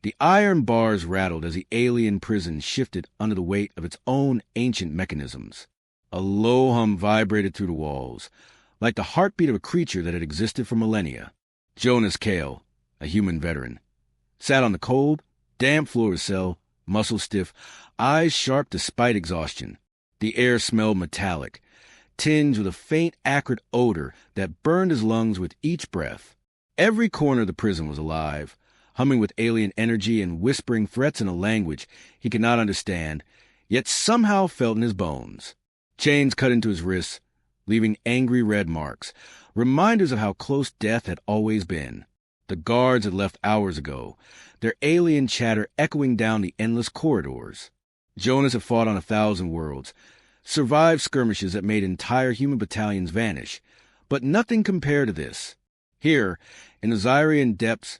The iron bars rattled as the alien prison shifted under the weight of its own ancient mechanisms. A low hum vibrated through the walls, like the heartbeat of a creature that had existed for millennia. Jonas Kale, a human veteran, sat on the cold, damp floor of his cell, muscles stiff, eyes sharp despite exhaustion. The air smelled metallic, tinged with a faint, acrid odor that burned his lungs with each breath. Every corner of the prison was alive, humming with alien energy and whispering threats in a language he could not understand, yet somehow felt in his bones. Chains cut into his wrists, leaving angry red marks, reminders of how close death had always been. The guards had left hours ago, their alien chatter echoing down the endless corridors. Jonas had fought on 1,000 worlds, survived skirmishes that made entire human battalions vanish, but nothing compared to this. Here, in the Zyrian depths,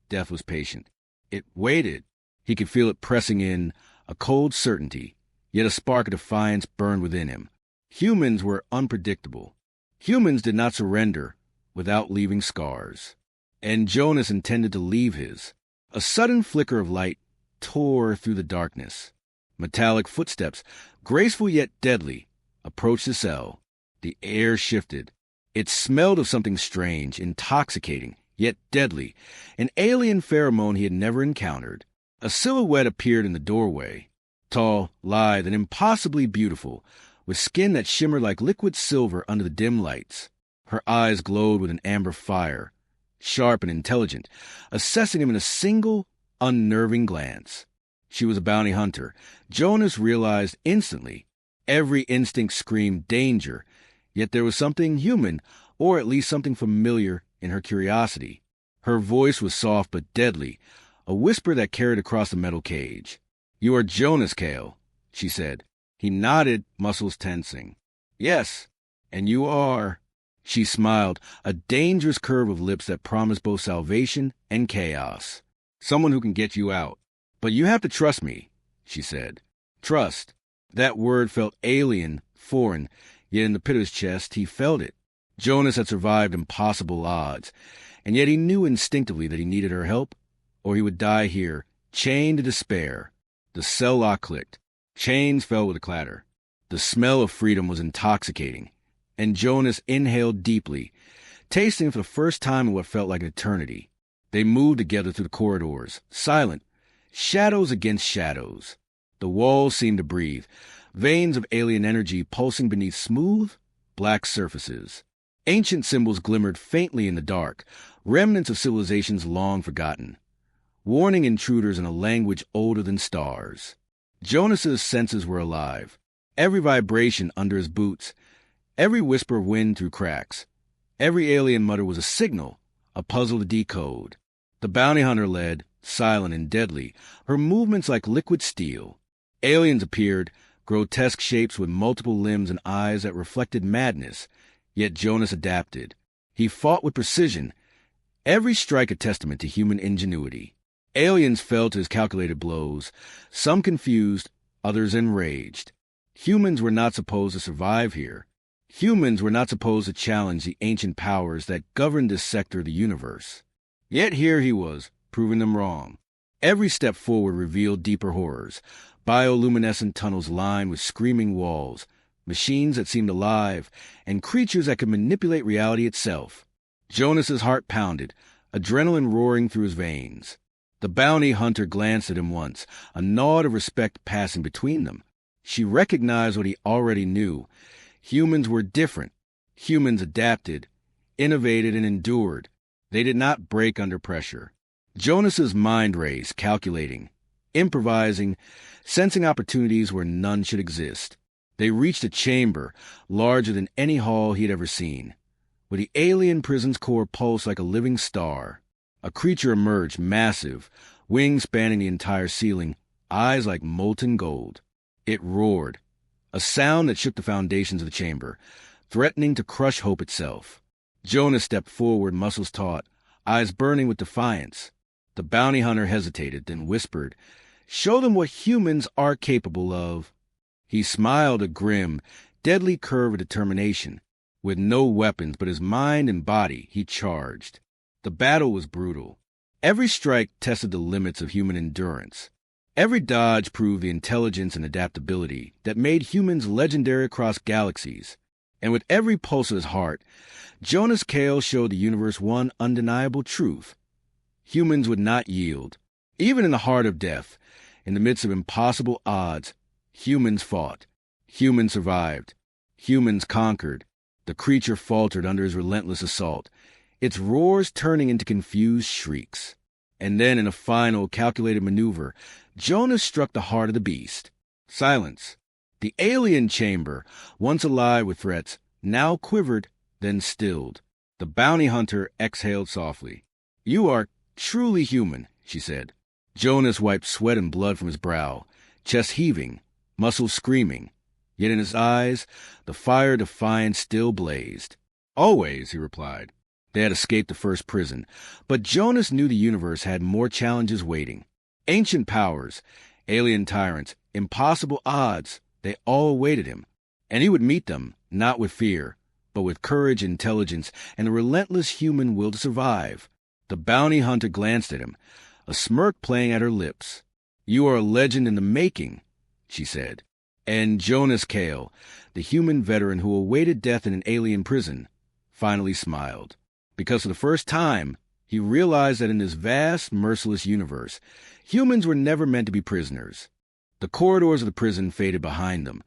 death was patient. It waited. He could feel it pressing in, a cold certainty, yet a spark of defiance burned within him. Humans were unpredictable. Humans did not surrender without leaving scars. And Jonas intended to leave his. A sudden flicker of light tore through the darkness. Metallic footsteps, graceful yet deadly, approached the cell. The air shifted. It smelled of something strange, intoxicating, yet deadly, an alien pheromone he had never encountered. A silhouette appeared in the doorway, tall, lithe, and impossibly beautiful, with skin that shimmered like liquid silver under the dim lights. Her eyes glowed with an amber fire, sharp and intelligent, assessing him in a single, unnerving glance. She was a bounty hunter. Jonas realized instantly. Every instinct screamed danger, yet there was something human, or at least something familiar, in her curiosity. Her voice was soft but deadly, a whisper that carried across the metal cage. "You are Jonas Kale," she said. He nodded, muscles tensing. "Yes, and you are." She smiled, a dangerous curve of lips that promised both salvation and chaos. "Someone who can get you out. But you have to trust me," she said. Trust. That word felt alien, foreign, yet in the pit of his chest he felt it. Jonas had survived impossible odds, and yet he knew instinctively that he needed her help, or he would die here, chained to despair. The cell lock clicked. Chains fell with a clatter. The smell of freedom was intoxicating, and Jonas inhaled deeply, tasting for the first time in what felt like an eternity. They moved together through the corridors, silent, shadows against shadows. The walls seemed to breathe, veins of alien energy pulsing beneath smooth, black surfaces. Ancient symbols glimmered faintly in the dark, remnants of civilizations long forgotten, warning intruders in a language older than stars. Jonas's senses were alive. Every vibration under his boots, every whisper of wind through cracks, every alien mutter was a signal, a puzzle to decode. The bounty hunter led, silent and deadly, her movements like liquid steel. Aliens appeared, grotesque shapes with multiple limbs and eyes that reflected madness, yet Jonas adapted. He fought with precision, every strike a testament to human ingenuity. Aliens fell to his calculated blows, some confused, others enraged. Humans were not supposed to survive here. Humans were not supposed to challenge the ancient powers that governed this sector of the universe. Yet here he was, proving them wrong. Every step forward revealed deeper horrors, bioluminescent tunnels lined with screaming walls, machines that seemed alive, and creatures that could manipulate reality itself. Jonas's heart pounded, adrenaline roaring through his veins. The bounty hunter glanced at him once, a nod of respect passing between them. She recognized what he already knew. Humans were different. Humans adapted, innovated, and endured. They did not break under pressure. Jonas's mind raced, calculating, improvising, sensing opportunities where none should exist. They reached a chamber larger than any hall he had ever seen, where the alien prison's core pulsed like a living star. A creature emerged, massive, wings spanning the entire ceiling, eyes like molten gold. It roared, a sound that shook the foundations of the chamber, threatening to crush hope itself. Jonas stepped forward, muscles taut, eyes burning with defiance. The bounty hunter hesitated, then whispered, "Show them what humans are capable of." He smiled, a grim, deadly curve of determination. With no weapons but his mind and body, he charged. The battle was brutal. Every strike tested the limits of human endurance. Every dodge proved the intelligence and adaptability that made humans legendary across galaxies. And with every pulse of his heart, Jonas Kale showed the universe one undeniable truth. Humans would not yield. Even in the heart of death, in the midst of impossible odds, humans fought. Humans survived. Humans conquered. The creature faltered under his relentless assault, its roars turning into confused shrieks. And then, in a final, calculated maneuver, Jonas struck the heart of the beast. Silence. The alien chamber, once alive with threats, now quivered, then stilled. The bounty hunter exhaled softly. "You are truly human," she said. Jonas wiped sweat and blood from his brow, chest heaving, muscles screaming. Yet in his eyes, the fire of defiance still blazed. "Always," he replied. They had escaped the first prison, but Jonas knew the universe had more challenges waiting. Ancient powers, alien tyrants, impossible odds, they all awaited him. And he would meet them, not with fear, but with courage, intelligence, and the relentless human will to survive. The bounty hunter glanced at him, a smirk playing at her lips. "You are a legend in the making," she said. And Jonas Kale, the human veteran who awaited death in an alien prison, finally smiled. Because for the first time, he realized that in this vast, merciless universe, humans were never meant to be prisoners. The corridors of the prison faded behind them,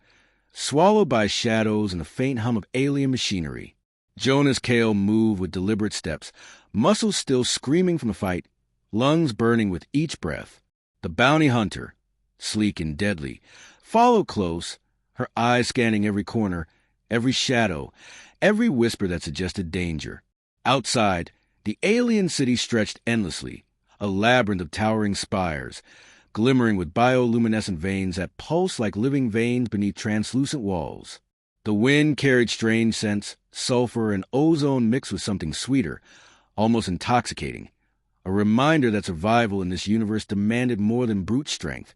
swallowed by shadows and the faint hum of alien machinery. Jonas Kale moved with deliberate steps, muscles still screaming from the fight, lungs burning with each breath. The bounty hunter, sleek and deadly, followed close, her eyes scanning every corner, every shadow, every whisper that suggested danger. Outside, the alien city stretched endlessly, a labyrinth of towering spires, glimmering with bioluminescent veins that pulsed like living veins beneath translucent walls. The wind carried strange scents, sulfur and ozone mixed with something sweeter, almost intoxicating, a reminder that survival in this universe demanded more than brute strength.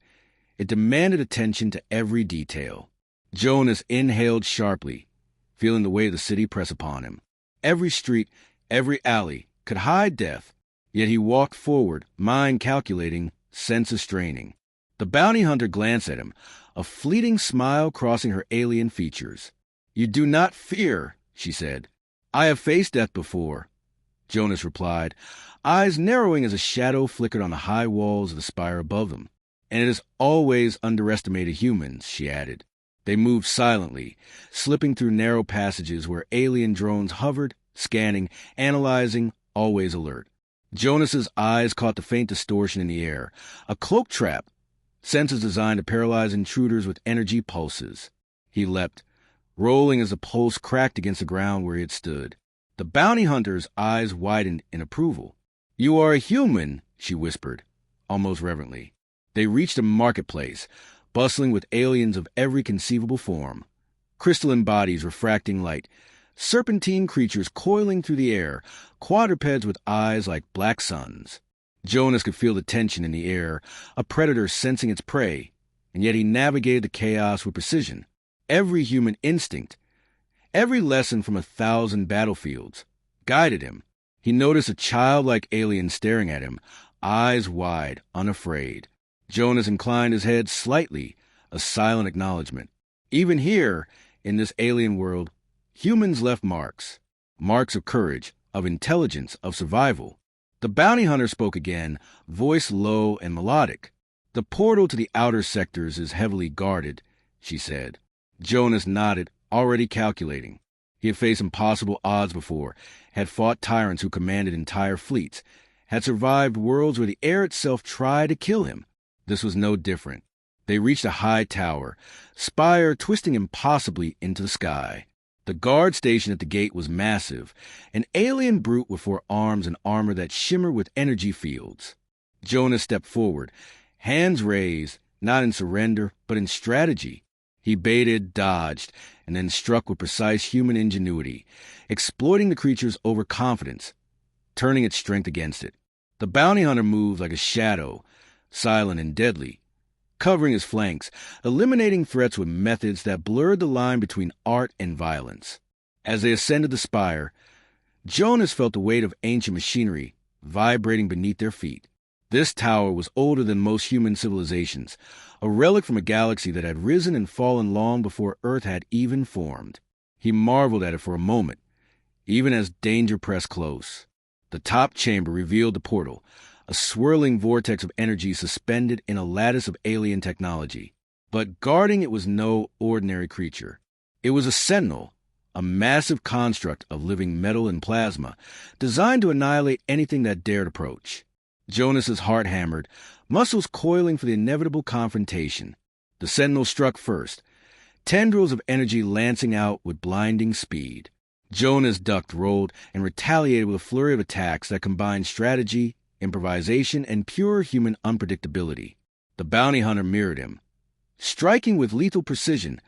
It demanded attention to every detail. Jonas inhaled sharply, feeling the weight of the city press upon him. Every street, every alley could hide death, yet he walked forward, mind calculating, senses straining. The bounty hunter glanced at him, a fleeting smile crossing her alien features. "You do not fear," she said. "I have faced death before," Jonas replied, eyes narrowing as a shadow flickered on the high walls of the spire above them. "And it has always underestimated humans," she added. They moved silently, slipping through narrow passages where alien drones hovered, scanning, analyzing, always alert. Jonas's eyes caught the faint distortion in the air, a cloak trap, sensors designed to paralyze intruders with energy pulses. He leapt, rolling as the pulse cracked against the ground where he had stood. The bounty hunter's eyes widened in approval. "You are a human," she whispered, almost reverently. They reached a marketplace, bustling with aliens of every conceivable form. Crystalline bodies refracting light, serpentine creatures coiling through the air, quadrupeds with eyes like black suns. Jonas could feel the tension in the air, a predator sensing its prey, and yet he navigated the chaos with precision. Every human instinct, every lesson from 1,000 battlefields, guided him. He noticed a childlike alien staring at him, eyes wide, unafraid. Jonas inclined his head slightly, a silent acknowledgement. Even here, in this alien world, humans left marks of courage, of intelligence, of survival. The bounty hunter spoke again, voice low and melodic. "The portal to the outer sectors is heavily guarded," she said. Jonas nodded, already calculating. He had faced impossible odds before, had fought tyrants who commanded entire fleets, had survived worlds where the air itself tried to kill him. This was no different. They reached a high tower, spire twisting impossibly into the sky. The guard station at the gate was massive, an alien brute with 4 arms and armor that shimmered with energy fields. Jonas stepped forward, hands raised, not in surrender, but in strategy. He baited, dodged, and then struck with precise human ingenuity, exploiting the creature's overconfidence, turning its strength against it. The bounty hunter moved like a shadow, silent and deadly, covering his flanks, eliminating threats with methods that blurred the line between art and violence. As they ascended the spire, Jonas felt the weight of ancient machinery, vibrating beneath their feet. This tower was older than most human civilizations, a relic from a galaxy that had risen and fallen long before Earth had even formed. He marveled at it for a moment, even as danger pressed close. The top chamber revealed the portal, a swirling vortex of energy suspended in a lattice of alien technology. But guarding it was no ordinary creature. It was a sentinel, a massive construct of living metal and plasma, designed to annihilate anything that dared approach. Jonas's heart hammered, muscles coiling for the inevitable confrontation. The sentinel struck first, tendrils of energy lancing out with blinding speed. Jonas ducked, rolled, and retaliated with a flurry of attacks that combined strategy, improvisation, and pure human unpredictability. The bounty hunter mirrored him, striking with lethal precision,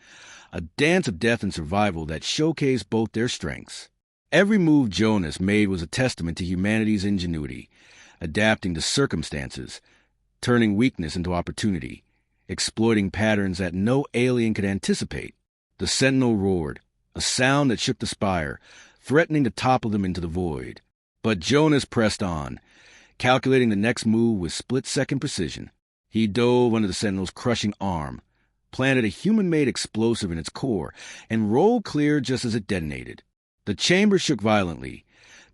a dance of death and survival that showcased both their strengths. Every move Jonas made was a testament to humanity's ingenuity, adapting to circumstances, turning weakness into opportunity, exploiting patterns that no alien could anticipate. The sentinel roared, a sound that shook the spire, threatening to topple them into the void. But Jonas pressed on, calculating the next move with split-second precision. He dove under the sentinel's crushing arm, planted a human-made explosive in its core, and rolled clear just as it detonated. The chamber shook violently,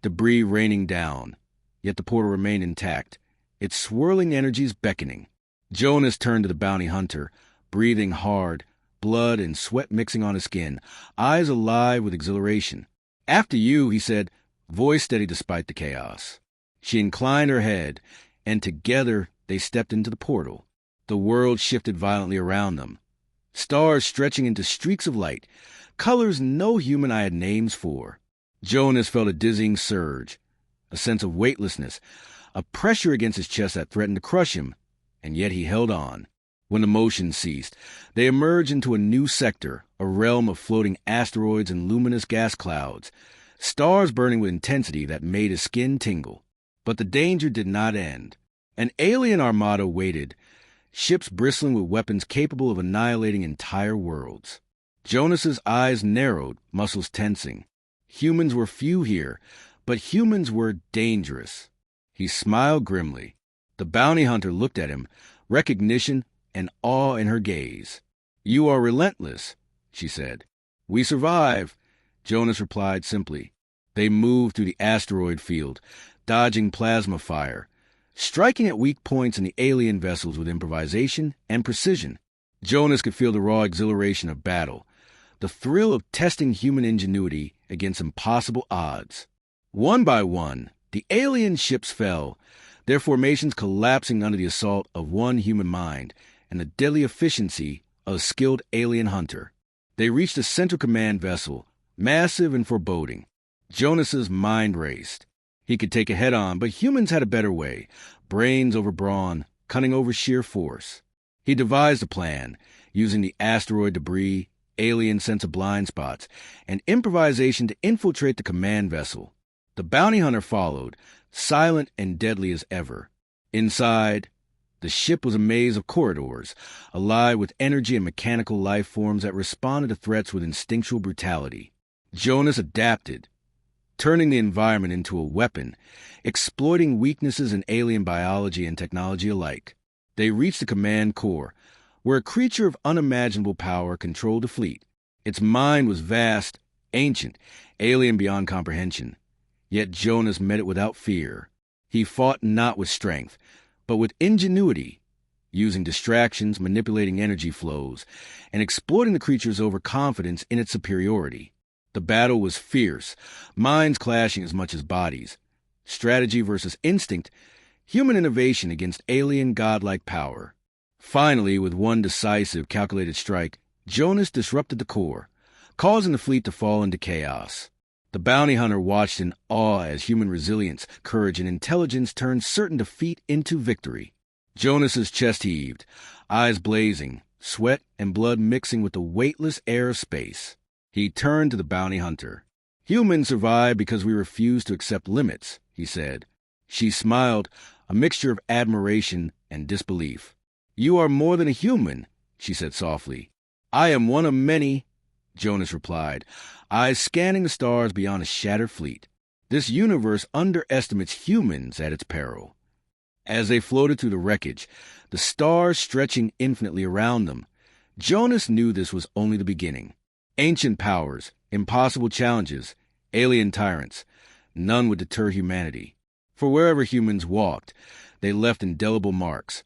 debris raining down, yet the portal remained intact, its swirling energies beckoning. Jonas turned to the bounty hunter, breathing hard, blood and sweat mixing on his skin, eyes alive with exhilaration. "After you," he said, voice steady despite the chaos. She inclined her head, and together they stepped into the portal. The world shifted violently around them, stars stretching into streaks of light, colors no human eye had names for. Jonas felt a dizzying surge, a sense of weightlessness, a pressure against his chest that threatened to crush him, and yet he held on. When the motion ceased, they emerged into a new sector, a realm of floating asteroids and luminous gas clouds, stars burning with intensity that made his skin tingle. But the danger did not end. An alien armada waited, ships bristling with weapons capable of annihilating entire worlds. Jonas's eyes narrowed, muscles tensing. Humans were few here, but humans were dangerous. He smiled grimly. The bounty hunter looked at him, recognition and awe in her gaze. "You are relentless," she said. "We survive," Jonas replied simply. They moved through the asteroid field, dodging plasma fire, striking at weak points in the alien vessels with improvisation and precision. Jonas could feel the raw exhilaration of battle, the thrill of testing human ingenuity against impossible odds. One by one, the alien ships fell, their formations collapsing under the assault of one human mind and the deadly efficiency of a skilled alien hunter. They reached a central command vessel, massive and foreboding. Jonas's mind raced. He could take it head-on, but humans had a better way. Brains over brawn, cunning over sheer force. He devised a plan, using the asteroid debris, alien sense of blind spots, and improvisation to infiltrate the command vessel. The bounty hunter followed, silent and deadly as ever. Inside, the ship was a maze of corridors, alive with energy and mechanical life forms that responded to threats with instinctual brutality. Jonas adapted, turning the environment into a weapon, exploiting weaknesses in alien biology and technology alike. They reached the command core, where a creature of unimaginable power controlled the fleet. Its mind was vast, ancient, alien beyond comprehension. Yet Jonas met it without fear. He fought not with strength, but with ingenuity, using distractions, manipulating energy flows, and exploiting the creature's overconfidence in its superiority. The battle was fierce, minds clashing as much as bodies. Strategy versus instinct, human innovation against alien godlike power. Finally, with one decisive, calculated strike, Jonas disrupted the core, causing the fleet to fall into chaos. The bounty hunter watched in awe as human resilience, courage, and intelligence turned certain defeat into victory. Jonas's chest heaved, eyes blazing, sweat and blood mixing with the weightless air of space. He turned to the bounty hunter. "Humans survive because we refuse to accept limits," he said. She smiled, a mixture of admiration and disbelief. "You are more than a human," she said softly. "I am one of many," Jonas replied, eyes scanning the stars beyond a shattered fleet. This universe underestimates humans at its peril. As they floated through the wreckage, the stars stretching infinitely around them, Jonas knew this was only the beginning. Ancient powers, impossible challenges, alien tyrants, none would deter humanity. For wherever humans walked, they left indelible marks,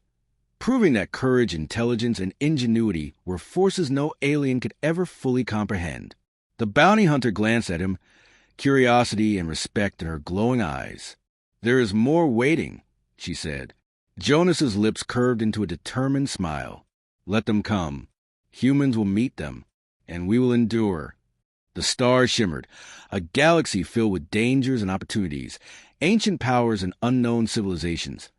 proving that courage, intelligence, and ingenuity were forces no alien could ever fully comprehend. The bounty hunter glanced at him, curiosity and respect in her glowing eyes. "There is more waiting," she said. Jonas's lips curved into a determined smile. "Let them come. Humans will meet them, and we will endure." The stars shimmered, a galaxy filled with dangers and opportunities, ancient powers and unknown civilizations,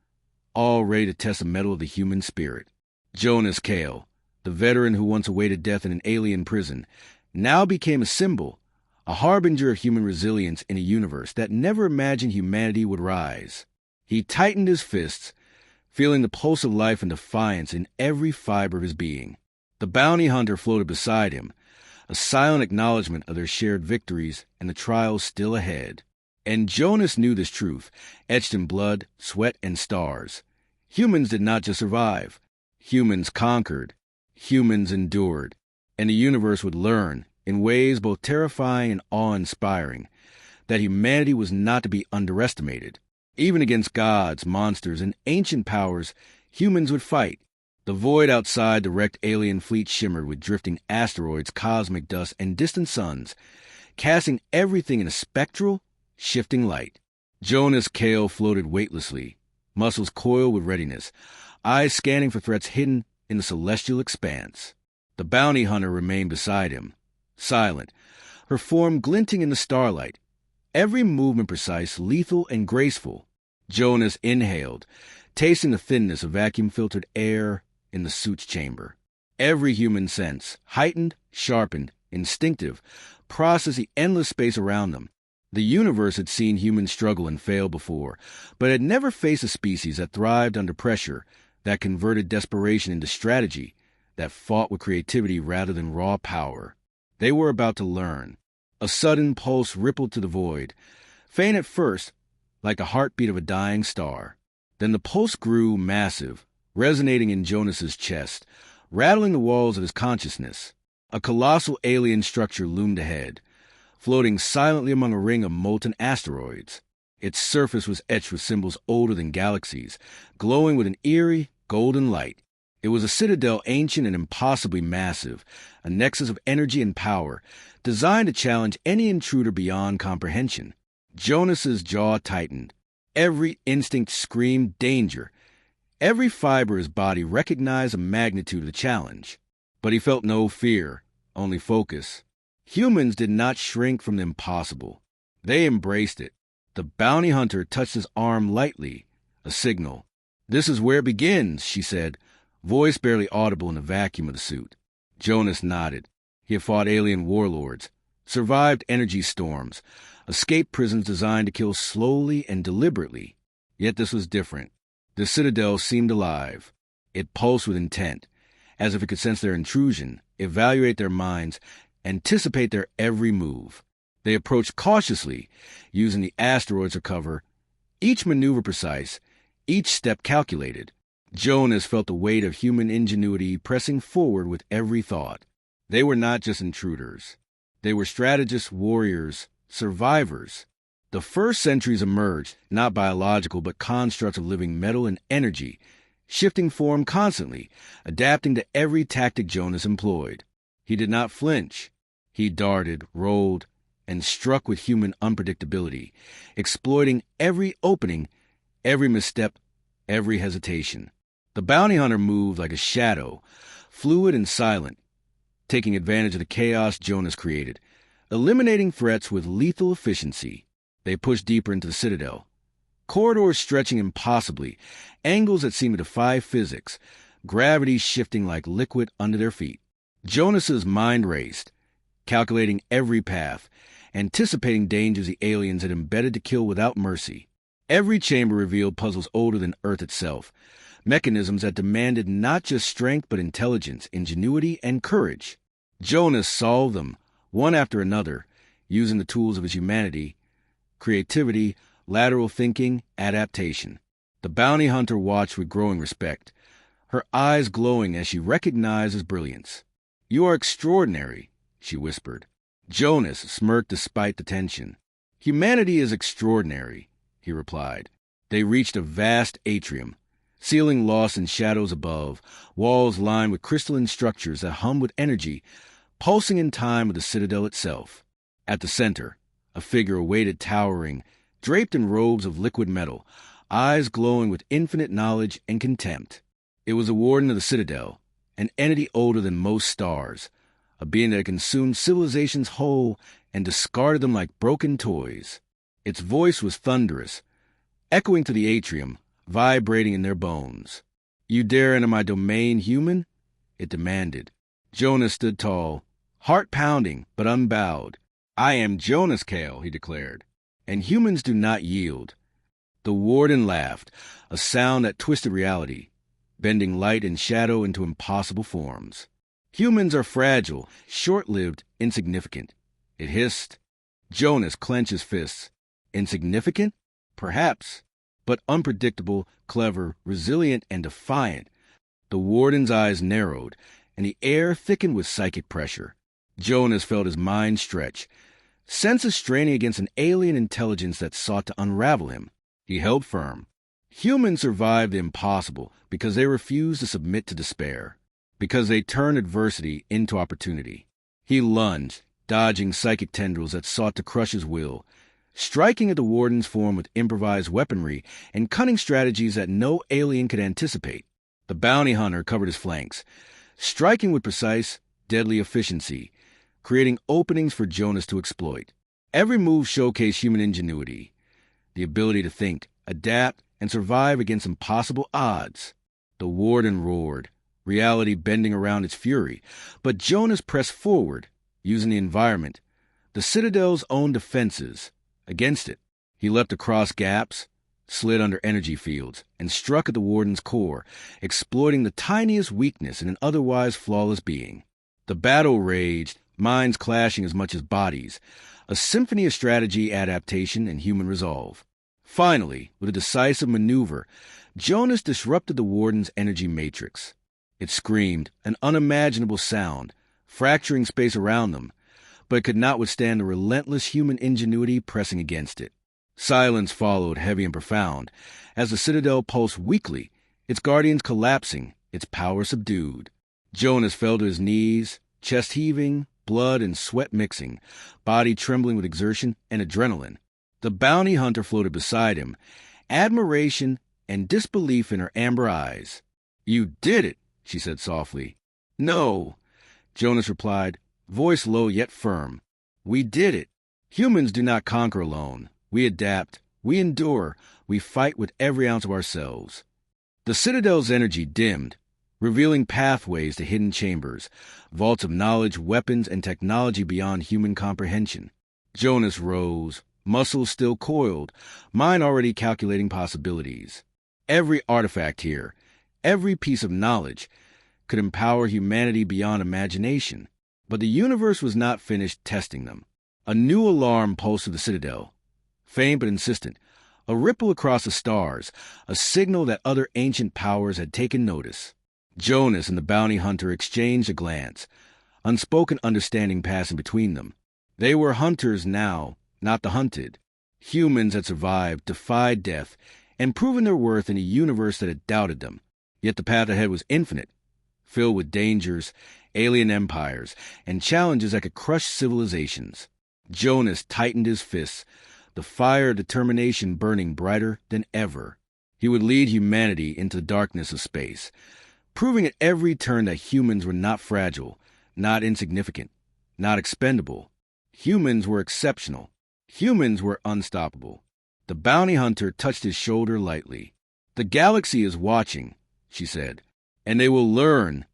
all ready to test the mettle of the human spirit. Jonas Kale, the veteran who once awaited death in an alien prison, now became a symbol, a harbinger of human resilience in a universe that never imagined humanity would rise. He tightened his fists, feeling the pulse of life and defiance in every fiber of his being. The bounty hunter floated beside him, a silent acknowledgement of their shared victories and the trials still ahead. And Jonas knew this truth, etched in blood, sweat, and stars. Humans did not just survive. Humans conquered. Humans endured. And the universe would learn, in ways both terrifying and awe-inspiring, that humanity was not to be underestimated. Even against gods, monsters, and ancient powers, humans would fight. The void outside the wrecked alien fleet shimmered with drifting asteroids, cosmic dust, and distant suns, casting everything in a spectral, shifting light. Jonas Kale floated weightlessly, muscles coiled with readiness, eyes scanning for threats hidden in the celestial expanse. The bounty hunter remained beside him, silent, her form glinting in the starlight, every movement precise, lethal, and graceful. Jonas inhaled, tasting the thinness of vacuum-filtered air in the suit's chamber. Every human sense, heightened, sharpened, instinctive, processed the endless space around them. The universe had seen humans struggle and fail before, but had never faced a species that thrived under pressure, that converted desperation into strategy, that fought with creativity rather than raw power. They were about to learn. A sudden pulse rippled to the void, faint at first, like the heartbeat of a dying star. Then the pulse grew massive, resonating in Jonas's chest, rattling the walls of his consciousness. A colossal alien structure loomed ahead, floating silently among a ring of molten asteroids. Its surface was etched with symbols older than galaxies, glowing with an eerie, golden light. It was a citadel ancient and impossibly massive, a nexus of energy and power, designed to challenge any intruder beyond comprehension. Jonas's jaw tightened. Every instinct screamed danger. Every fiber of his body recognized the magnitude of the challenge. But he felt no fear, only focus. Humans did not shrink from the impossible. They embraced it. The bounty hunter touched his arm lightly, a signal. "This is where it begins," she said, voice barely audible in the vacuum of the suit. Jonas nodded. He had fought alien warlords, survived energy storms, escaped prisons designed to kill slowly and deliberately. Yet this was different. The citadel seemed alive. It pulsed with intent, as if it could sense their intrusion, evaluate their minds, anticipate their every move. They approached cautiously, using the asteroids for cover, each maneuver precise, each step calculated. Jonas felt the weight of human ingenuity pressing forward with every thought. They were not just intruders. They were strategists, warriors, survivors. The first centuries emerged, not biological, but constructs of living metal and energy, shifting form constantly, adapting to every tactic Jonas employed. He did not flinch. He darted, rolled, and struck with human unpredictability, exploiting every opening, every misstep, every hesitation. The bounty hunter moved like a shadow, fluid and silent, taking advantage of the chaos Jonas created, eliminating threats with lethal efficiency. They pushed deeper into the citadel, corridors stretching impossibly, angles that seemed to defy physics, gravity shifting like liquid under their feet. Jonas's mind raced, calculating every path, anticipating dangers the aliens had embedded to kill without mercy. Every chamber revealed puzzles older than Earth itself, mechanisms that demanded not just strength but intelligence, ingenuity, and courage. Jonas solved them, one after another, using the tools of his humanity, creativity, lateral thinking, adaptation. The bounty hunter watched with growing respect, her eyes glowing as she recognized his brilliance. "You are extraordinary," she whispered. Jonas smirked despite the tension. "Humanity is extraordinary," he replied. They reached a vast atrium, ceiling lost in shadows above, walls lined with crystalline structures that hummed with energy, pulsing in time with the citadel itself. At the center, a figure awaited towering, draped in robes of liquid metal, eyes glowing with infinite knowledge and contempt. It was a warden of the citadel, an entity older than most stars, a being that had consumed civilizations whole and discarded them like broken toys. Its voice was thunderous, echoing to the atrium, vibrating in their bones. "You dare enter my domain, human?" it demanded. Jonas stood tall, heart pounding but unbowed. "I am Jonas Kale," he declared, "and humans do not yield." The warden laughed, a sound that twisted reality, bending light and shadow into impossible forms. "Humans are fragile, short-lived, insignificant," it hissed. Jonas clenched his fists. Insignificant? Perhaps, but unpredictable, clever, resilient, and defiant. The warden's eyes narrowed, and the air thickened with psychic pressure. Jonas felt his mind stretch, senses straining against an alien intelligence that sought to unravel him. He held firm. Humans survive the impossible because they refuse to submit to despair, because they turn adversity into opportunity. He lunged, dodging psychic tendrils that sought to crush his will, striking at the warden's form with improvised weaponry and cunning strategies that no alien could anticipate. The bounty hunter covered his flanks, striking with precise, deadly efficiency, creating openings for Jonas to exploit. Every move showcased human ingenuity, the ability to think, adapt, and survive against impossible odds. The warden roared, reality bending around its fury, but Jonas pressed forward, using the environment, the citadel's own defenses, against it. He leapt across gaps, slid under energy fields, and struck at the warden's core, exploiting the tiniest weakness in an otherwise flawless being. The battle raged, minds clashing as much as bodies, a symphony of strategy, adaptation, and human resolve. Finally, with a decisive maneuver, Jonas disrupted the warden's energy matrix. It screamed, an unimaginable sound, fracturing space around them, but it could not withstand the relentless human ingenuity pressing against it. Silence followed, heavy and profound, as the citadel pulsed weakly, its guardians collapsing, its power subdued. Jonas fell to his knees, chest heaving, blood and sweat mixing, body trembling with exertion and adrenaline. The bounty hunter floated beside him, admiration and disbelief in her amber eyes. "You did it," she said softly. "No," Jonas replied, voice low yet firm. "We did it. Humans do not conquer alone. We adapt, we endure, we fight with every ounce of ourselves." The citadel's energy dimmed, revealing pathways to hidden chambers, vaults of knowledge, weapons, and technology beyond human comprehension. Jonas rose, muscles still coiled, mind already calculating possibilities. Every artifact here, every piece of knowledge, could empower humanity beyond imagination. But the universe was not finished testing them. A new alarm pulsed through the citadel, faint but insistent, a ripple across the stars, a signal that other ancient powers had taken notice. Jonas and the bounty hunter exchanged a glance, unspoken understanding passing between them. They were hunters now, not the hunted. Humans had survived, defied death, and proven their worth in a universe that had doubted them. Yet the path ahead was infinite, filled with dangers, alien empires, and challenges that could crush civilizations. Jonas tightened his fists, the fire of determination burning brighter than ever. He would lead humanity into the darkness of space, proving at every turn that humans were not fragile, not insignificant, not expendable. Humans were exceptional. Humans were unstoppable. The bounty hunter touched his shoulder lightly. "The galaxy is watching," she said. "And they will learn,"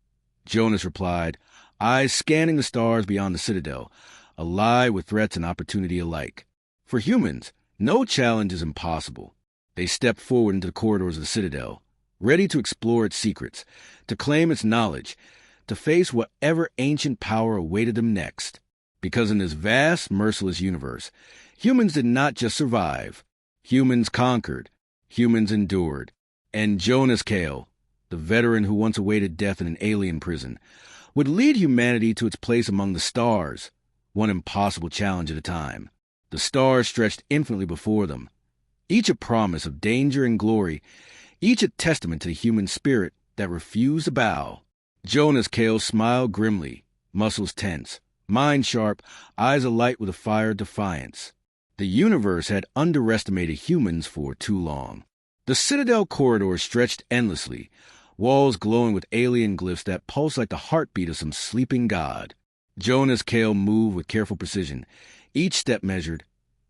Jonas replied, eyes scanning the stars beyond the citadel, alive with threats and opportunity alike. For humans, no challenge is impossible. They stepped forward into the corridors of the citadel, ready to explore its secrets, to claim its knowledge, to face whatever ancient power awaited them next. Because in this vast, merciless universe, humans did not just survive. Humans conquered. Humans endured. And Jonas Kale, the veteran who once awaited death in an alien prison, would lead humanity to its place among the stars, one impossible challenge at a time. The stars stretched infinitely before them, each a promise of danger and glory, each a testament to the human spirit that refused to bow. Jonas Kale smiled grimly, muscles tense, mind sharp, eyes alight with a fire of defiance. The universe had underestimated humans for too long. The Citadel corridor stretched endlessly, walls glowing with alien glyphs that pulsed like the heartbeat of some sleeping god. Jonas Kale moved with careful precision, each step measured,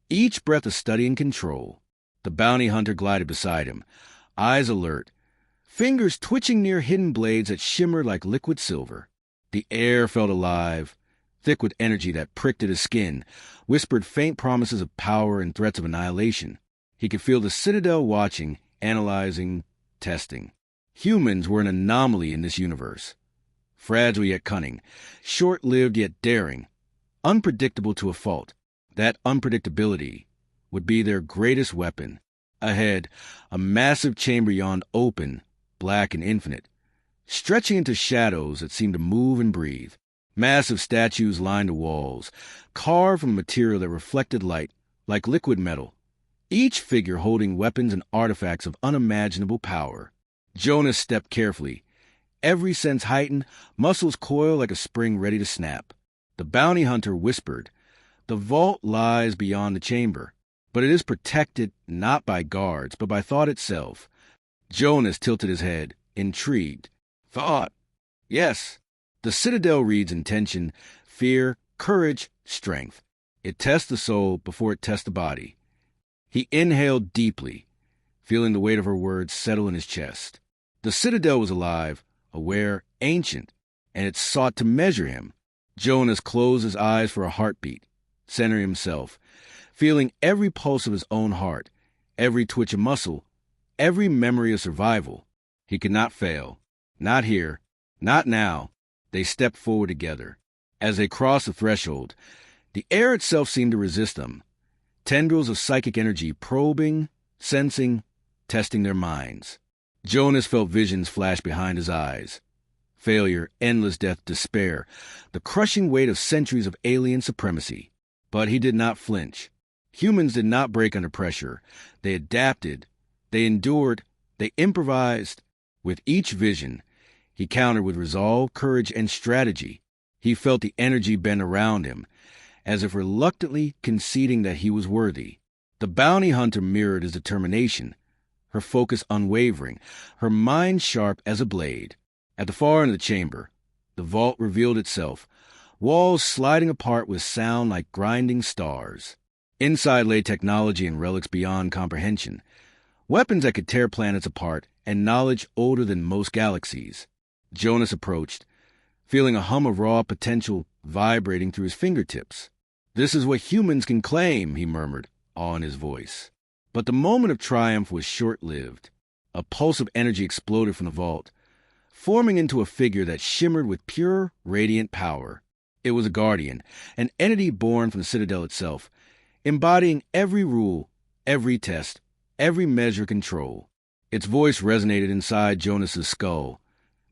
each breath a study and control. The bounty hunter glided beside him, eyes alert, fingers twitching near hidden blades that shimmered like liquid silver. The air felt alive, thick with energy that pricked at his skin, whispered faint promises of power and threats of annihilation. He could feel the Citadel watching, analyzing, testing. Humans were an anomaly in this universe. Fragile yet cunning, short-lived yet daring, unpredictable to a fault. That unpredictability would be their greatest weapon. Ahead, a massive chamber yawned open, black and infinite, stretching into shadows that seemed to move and breathe. Massive statues lined the walls, carved from material that reflected light, like liquid metal, each figure holding weapons and artifacts of unimaginable power. Jonas stepped carefully, every sense heightened, muscles coiled like a spring ready to snap. The bounty hunter whispered, "The vault lies beyond the chamber, but it is protected not by guards, but by thought itself." Jonas tilted his head, intrigued. "Thought? Yes. The Citadel reads intention, fear, courage, strength. It tests the soul before it tests the body." He inhaled deeply, feeling the weight of her words settle in his chest. The Citadel was alive, aware, ancient, and it sought to measure him. Jonas closed his eyes for a heartbeat, centering himself, feeling every pulse of his own heart, every twitch of muscle, every memory of survival. He could not fail. Not here. Not now. They stepped forward together. As they crossed the threshold, the air itself seemed to resist them. Tendrils of psychic energy probing, sensing, testing their minds. Jonas felt visions flash behind his eyes. Failure, endless death, despair, the crushing weight of centuries of alien supremacy. But he did not flinch. Humans did not break under pressure. They adapted. They endured. They improvised. With each vision, he countered with resolve, courage, and strategy. He felt the energy bend around him, as if reluctantly conceding that he was worthy. The bounty hunter mirrored his determination, her focus unwavering, her mind sharp as a blade. At the far end of the chamber, the vault revealed itself, walls sliding apart with sound like grinding stars. Inside lay technology and relics beyond comprehension, weapons that could tear planets apart and knowledge older than most galaxies. Jonas approached, feeling a hum of raw potential vibrating through his fingertips. "This is what humans can claim," he murmured, awe in his voice. But the moment of triumph was short-lived. A pulse of energy exploded from the vault, forming into a figure that shimmered with pure, radiant power. It was a guardian, an entity born from the Citadel itself, embodying every rule, every test, every measure of control. Its voice resonated inside Jonas's skull,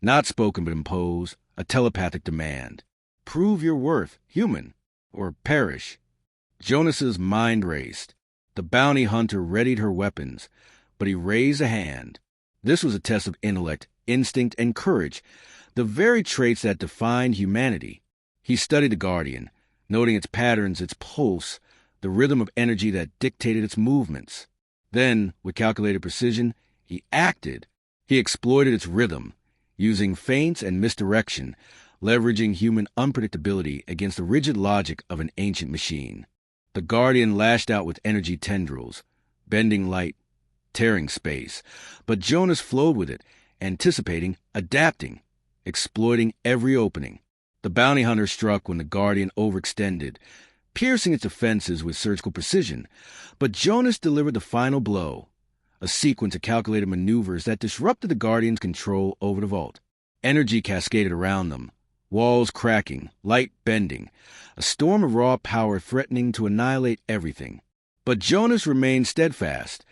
not spoken but imposed, a telepathic demand. "Prove your worth, human, or perish." Jonas's mind raced. The bounty hunter readied her weapons, but he raised a hand. This was a test of intellect, instinct, and courage, the very traits that defined humanity. He studied the guardian, noting its patterns, its pulse, the rhythm of energy that dictated its movements. Then, with calculated precision, he acted. He exploited its rhythm, using feints and misdirection, leveraging human unpredictability against the rigid logic of an ancient machine. The guardian lashed out with energy tendrils, bending light, tearing space, but Jonas flowed with it, anticipating, adapting, exploiting every opening. The bounty hunter struck when the guardian overextended, piercing its defenses with surgical precision, but Jonas delivered the final blow, a sequence of calculated maneuvers that disrupted the guardian's control over the vault. Energy cascaded around them, walls cracking, light bending, a storm of raw power threatening to annihilate everything. But Jonas remained steadfast,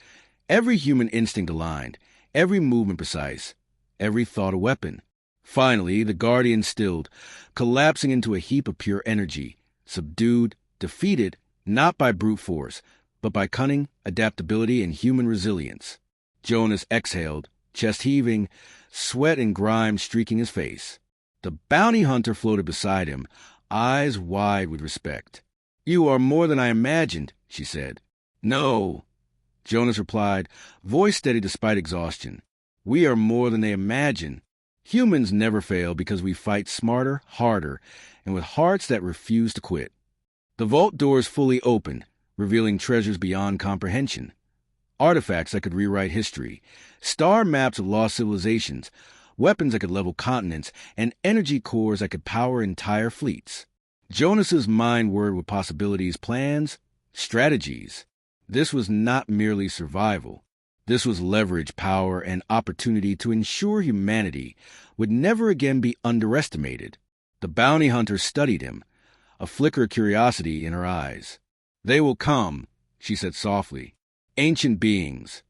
every human instinct aligned, every movement precise, every thought a weapon. Finally, the Guardian stilled, collapsing into a heap of pure energy, subdued, defeated, not by brute force, but by cunning, adaptability, and human resilience. Jonas exhaled, chest heaving, sweat and grime streaking his face. The bounty hunter floated beside him, eyes wide with respect. "You are more than I imagined," she said. "No," Jonas replied, voice steady despite exhaustion. "We are more than they imagine. Humans never fail because we fight smarter, harder, and with hearts that refuse to quit." The vault doors fully opened, revealing treasures beyond comprehension. Artifacts that could rewrite history, star maps of lost civilizations, weapons that could level continents, and energy cores that could power entire fleets. Jonas's mind whirred with possibilities, plans, strategies. This was not merely survival. This was leverage, power, and opportunity to ensure humanity would never again be underestimated. The bounty hunter studied him, a flicker of curiosity in her eyes. "They will come," she said softly. "Ancient beings,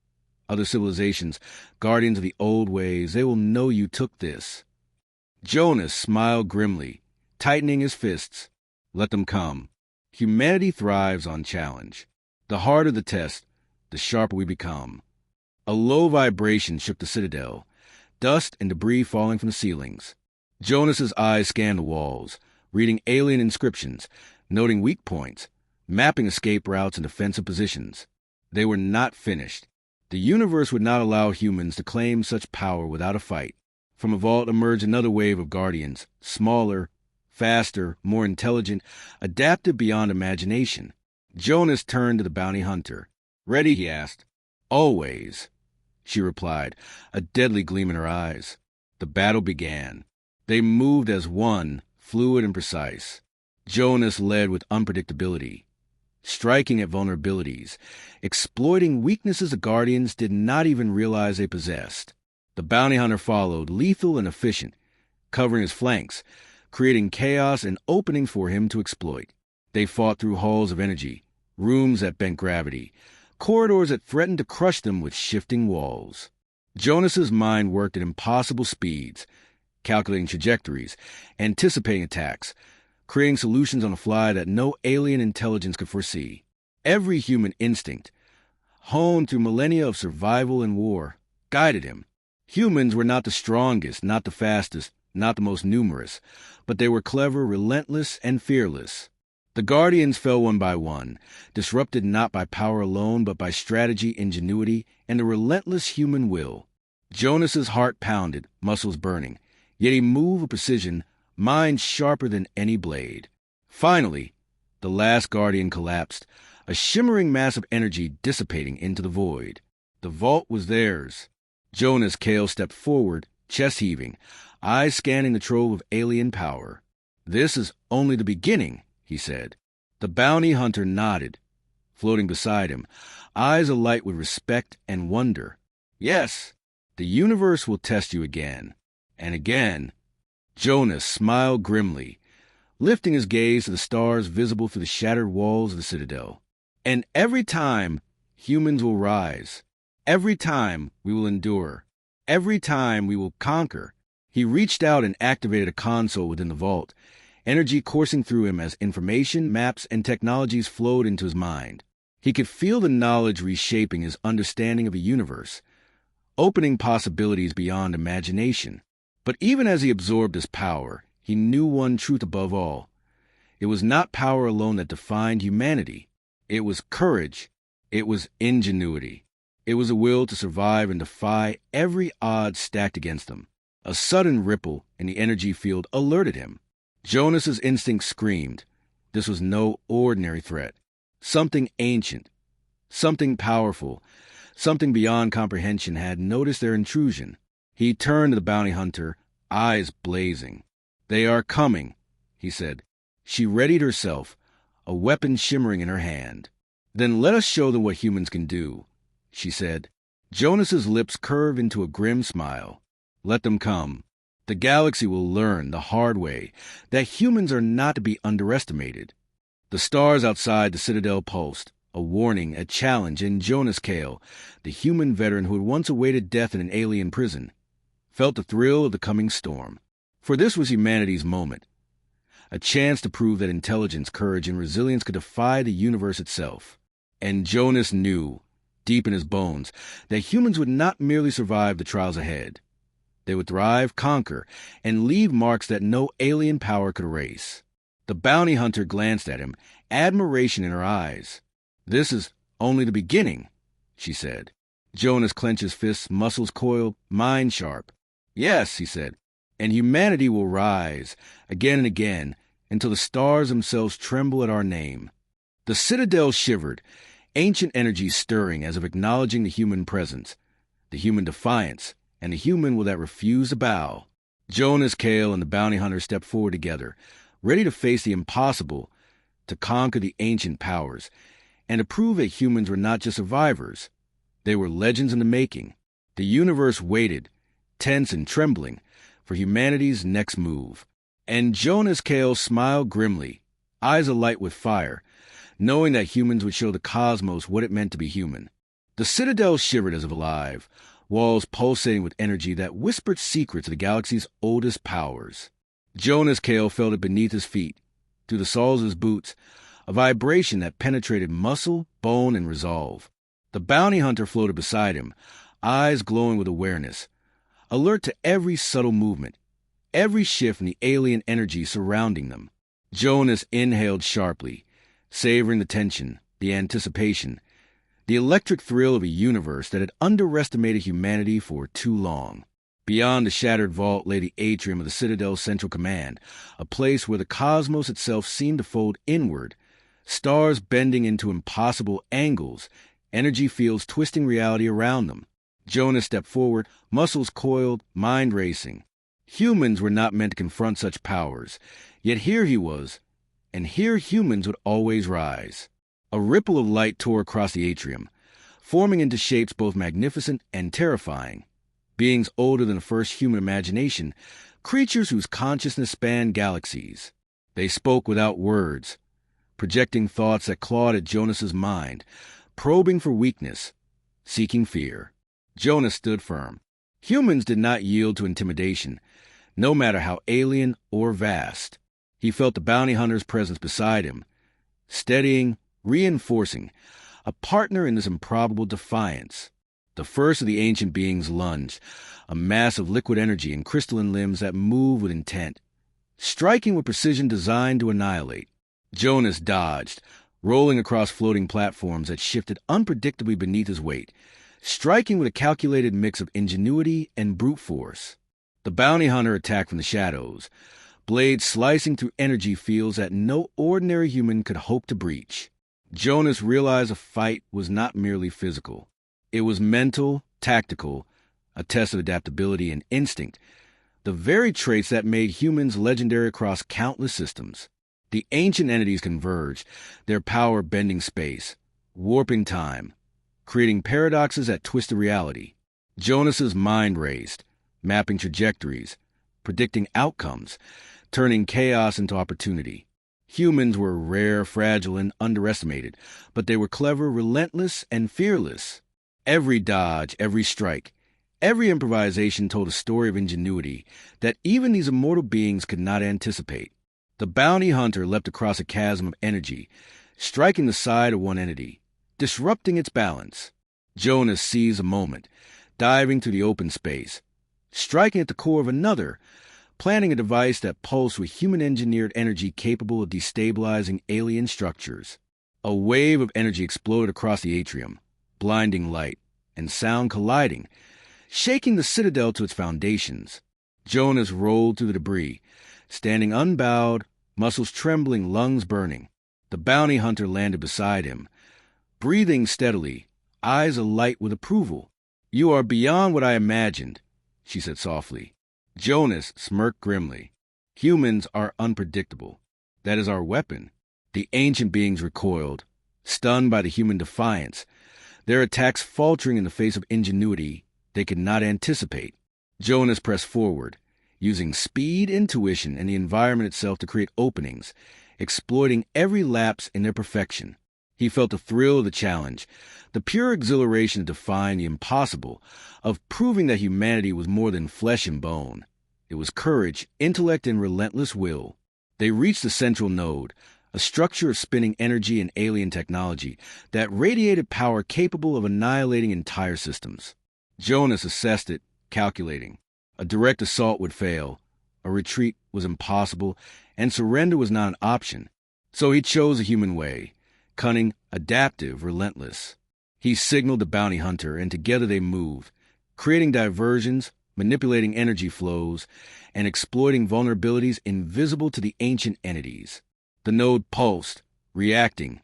other civilizations, guardians of the old ways, they will know you took this." Jonas smiled grimly, tightening his fists. "Let them come. Humanity thrives on challenge. The harder the test, the sharper we become." A low vibration shook the citadel, dust and debris falling from the ceilings. Jonas's eyes scanned the walls, reading alien inscriptions, noting weak points, mapping escape routes and defensive positions. They were not finished. The universe would not allow humans to claim such power without a fight. From a vault emerged another wave of guardians, smaller, faster, more intelligent, adapted beyond imagination. Jonas turned to the bounty hunter. "Ready?" he asked. "Always," she replied, a deadly gleam in her eyes. The battle began. They moved as one, fluid and precise. Jonas led with unpredictability, striking at vulnerabilities, exploiting weaknesses the Guardians did not even realize they possessed. The bounty hunter followed, lethal and efficient, covering his flanks, creating chaos and openings for him to exploit. They fought through halls of energy, rooms that bent gravity, corridors that threatened to crush them with shifting walls. Jonas's mind worked at impossible speeds, calculating trajectories, anticipating attacks, creating solutions on the fly that no alien intelligence could foresee. Every human instinct, honed through millennia of survival and war, guided him. Humans were not the strongest, not the fastest, not the most numerous, but they were clever, relentless, and fearless. The Guardians fell one by one, disrupted not by power alone, but by strategy, ingenuity, and the relentless human will. Jonas's heart pounded, muscles burning, yet he moved with precision, mind sharper than any blade. Finally, the last Guardian collapsed, a shimmering mass of energy dissipating into the void. The vault was theirs. Jonas Kale stepped forward, chest heaving, eyes scanning the trove of alien power. "This is only the beginning," he said. The bounty hunter nodded, floating beside him, eyes alight with respect and wonder. "Yes, the universe will test you again, and again." Jonas smiled grimly, lifting his gaze to the stars visible through the shattered walls of the citadel. "And every time, humans will rise. Every time, we will endure. Every time, we will conquer." He reached out and activated a console within the vault, energy coursing through him as information, maps, and technologies flowed into his mind. He could feel the knowledge reshaping his understanding of the universe, opening possibilities beyond imagination. But even as he absorbed this power, he knew one truth above all. It was not power alone that defined humanity. It was courage. It was ingenuity. It was a will to survive and defy every odds stacked against them. A sudden ripple in the energy field alerted him. Jonas's instinct screamed. This was no ordinary threat. Something ancient, something powerful, something beyond comprehension had noticed their intrusion. He turned to the bounty hunter, eyes blazing. "They are coming," he said. She readied herself, a weapon shimmering in her hand. "Then let us show them what humans can do," she said. Jonas's lips curved into a grim smile. "Let them come." The galaxy will learn the hard way that humans are not to be underestimated. The stars outside the Citadel pulsed, a warning, a challenge, and Jonas Kale, the human veteran who had once awaited death in an alien prison, felt the thrill of the coming storm. For this was humanity's moment, a chance to prove that intelligence, courage, and resilience could defy the universe itself. And Jonas knew, deep in his bones, that humans would not merely survive the trials ahead. They would thrive, conquer, and leave marks that no alien power could erase. The bounty hunter glanced at him, admiration in her eyes. "This is only the beginning," she said. Jonas clenched his fists, muscles coiled, mind sharp. "Yes," he said, "and humanity will rise, again and again, until the stars themselves tremble at our name." The Citadel shivered, ancient energy stirring as if acknowledging the human presence, the human defiance, and the human will that refuse to bow. Jonas Kale and the bounty hunter stepped forward together, ready to face the impossible, to conquer the ancient powers, and to prove that humans were not just survivors. They were legends in the making. The universe waited, tense and trembling, for humanity's next move. And Jonas Kale smiled grimly, eyes alight with fire, knowing that humans would show the cosmos what it meant to be human. The Citadel shivered as if alive, walls pulsating with energy that whispered secrets of the galaxy's oldest powers. Jonas Kale felt it beneath his feet, through the soles of his boots, a vibration that penetrated muscle, bone, and resolve. The bounty hunter floated beside him, eyes glowing with awareness, alert to every subtle movement, every shift in the alien energy surrounding them. Jonas inhaled sharply, savoring the tension, the anticipation, the electric thrill of a universe that had underestimated humanity for too long. Beyond the shattered vault lay the atrium of the Citadel's Central Command, a place where the cosmos itself seemed to fold inward, stars bending into impossible angles, energy fields twisting reality around them. Jonas stepped forward, muscles coiled, mind racing. Humans were not meant to confront such powers, yet here he was, and here humans would always rise. A ripple of light tore across the atrium, forming into shapes both magnificent and terrifying. Beings older than the first human imagination, creatures whose consciousness spanned galaxies. They spoke without words, projecting thoughts that clawed at Jonas's mind, probing for weakness, seeking fear. Jonas stood firm. Humans did not yield to intimidation, no matter how alien or vast. He felt the bounty hunter's presence beside him, steadying, reinforcing, a partner in this improbable defiance. The first of the ancient beings lunged, a mass of liquid energy and crystalline limbs that moved with intent, striking with precision designed to annihilate. Jonas dodged, rolling across floating platforms that shifted unpredictably beneath his weight, striking with a calculated mix of ingenuity and brute force. The bounty hunter attacked from the shadows, blades slicing through energy fields that no ordinary human could hope to breach. Jonas realized the fight was not merely physical. It was mental, tactical, a test of adaptability and instinct, the very traits that made humans legendary across countless systems. The ancient entities converged, their power bending space, warping time, creating paradoxes that twisted reality. Jonas's mind raced, mapping trajectories, predicting outcomes, turning chaos into opportunity. Humans were rare, fragile, and underestimated, but they were clever, relentless, and fearless. Every dodge, every strike, every improvisation told a story of ingenuity that even these immortal beings could not anticipate. The bounty hunter leapt across a chasm of energy, striking the side of one entity, disrupting its balance. Jonas seized a moment, diving through the open space, striking at the core of another, planting a device that pulsed with human-engineered energy capable of destabilizing alien structures. A wave of energy exploded across the atrium, blinding light and sound colliding, shaking the Citadel to its foundations. Jonas rolled through the debris, standing unbowed, muscles trembling, lungs burning. The bounty hunter landed beside him, breathing steadily, eyes alight with approval. "You are beyond what I imagined," she said softly. Jonas smirked grimly. "Humans are unpredictable. That is our weapon." The ancient beings recoiled, stunned by the human defiance, their attacks faltering in the face of ingenuity they could not anticipate. Jonas pressed forward, using speed, intuition, and the environment itself to create openings, exploiting every lapse in their perfection. He felt the thrill of the challenge, the pure exhilaration of defying the impossible, of proving that humanity was more than flesh and bone. It was courage, intellect, and relentless will. They reached the central node, a structure of spinning energy and alien technology that radiated power capable of annihilating entire systems. Jonas assessed it, calculating. A direct assault would fail, a retreat was impossible, and surrender was not an option. So he chose a human way, cunning, adaptive, relentless. He signaled the bounty hunter, and together they moved, creating diversions, manipulating energy flows, and exploiting vulnerabilities invisible to the ancient entities. The node pulsed, reacting,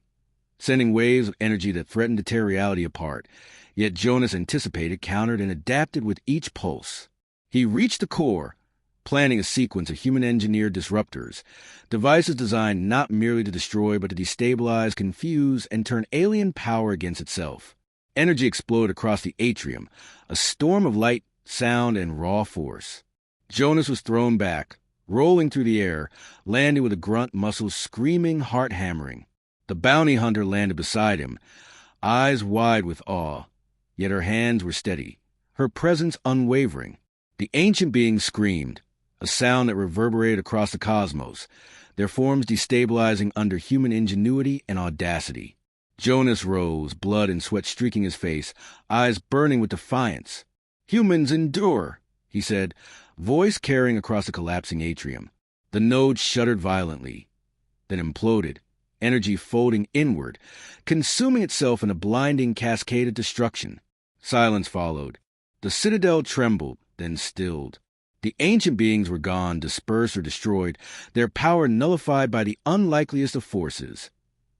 sending waves of energy that threatened to tear reality apart. Yet Jonas anticipated, countered, and adapted with each pulse. He reached the core, planning a sequence of human-engineered disruptors, devices designed not merely to destroy but to destabilize, confuse, and turn alien power against itself. Energy exploded across the atrium, a storm of light, sound, and raw force. Jonas was thrown back, rolling through the air, landing with a grunt, muscles screaming, heart hammering. The bounty hunter landed beside him, eyes wide with awe, yet her hands were steady, her presence unwavering. The ancient beings screamed, a sound that reverberated across the cosmos, their forms destabilizing under human ingenuity and audacity. Jonas rose, blood and sweat streaking his face, eyes burning with defiance. "Humans endure," he said, voice carrying across the collapsing atrium. The node shuddered violently, then imploded, energy folding inward, consuming itself in a blinding cascade of destruction. Silence followed. The citadel trembled, then stilled. The ancient beings were gone, dispersed or destroyed, their power nullified by the unlikeliest of forces.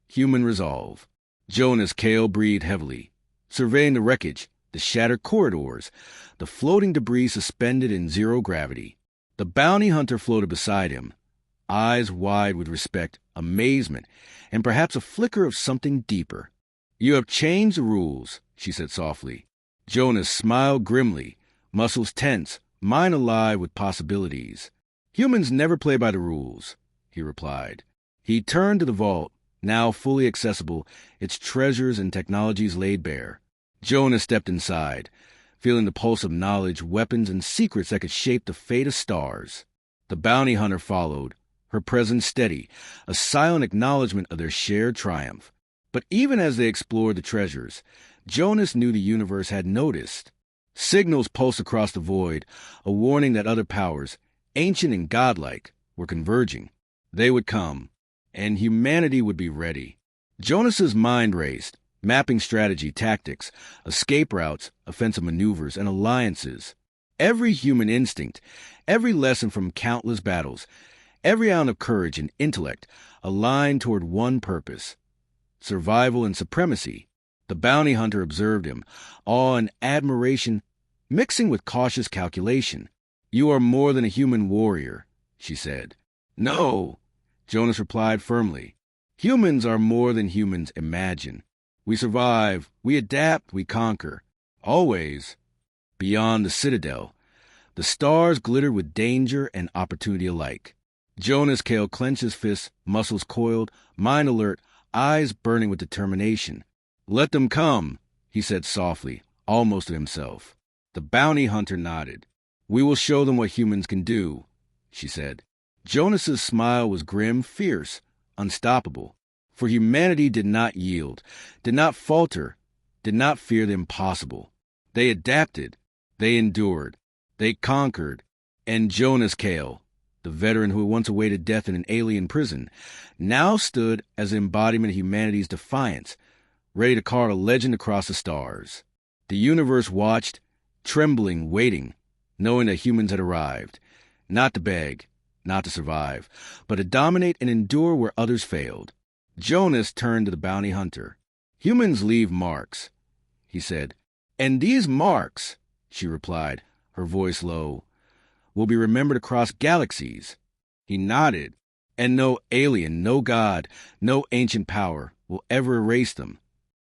Human resolve. Jonas Kale breathed heavily, surveying the wreckage, the shattered corridors, the floating debris suspended in zero gravity. The bounty hunter floated beside him, eyes wide with respect, amazement, and perhaps a flicker of something deeper. "You have changed the rules," she said softly. Jonas smiled grimly, muscles tense, mind alive with possibilities. "Humans never play by the rules," he replied. He turned to the vault, now fully accessible, its treasures and technologies laid bare. Jonas stepped inside, feeling the pulse of knowledge, weapons, and secrets that could shape the fate of stars. The bounty hunter followed, her presence steady, a silent acknowledgement of their shared triumph. But even as they explored the treasures, Jonas knew the universe had noticed. Signals pulsed across the void, a warning that other powers, ancient and godlike, were converging. They would come, and humanity would be ready. Jonas's mind raced, mapping strategy, tactics, escape routes, offensive maneuvers, and alliances. Every human instinct, every lesson from countless battles, every ounce of courage and intellect aligned toward one purpose: survival and supremacy. The bounty hunter observed him, awe and admiration mixing with cautious calculation. "You are more than a human warrior," she said. "No," Jonas replied firmly. "Humans are more than humans imagine. We survive, we adapt, we conquer. Always." Beyond the citadel, the stars glittered with danger and opportunity alike. Jonas Kale clenched his fists, muscles coiled, mind alert, eyes burning with determination. "Let them come," he said softly, almost to himself. The bounty hunter nodded. "We will show them what humans can do," she said. Jonas's smile was grim, fierce, unstoppable. For humanity did not yield, did not falter, did not fear the impossible. They adapted, they endured, they conquered, and Jonas Kale, the veteran who had once awaited death in an alien prison, now stood as the embodiment of humanity's defiance, ready to carve a legend across the stars. The universe watched, trembling, waiting, knowing that humans had arrived, not to beg, not to survive, but to dominate and endure where others failed. Jonas turned to the bounty hunter. "Humans leave marks," he said. "And these marks," she replied, her voice low, "will be remembered across galaxies." He nodded. "And no alien, no god, no ancient power will ever erase them."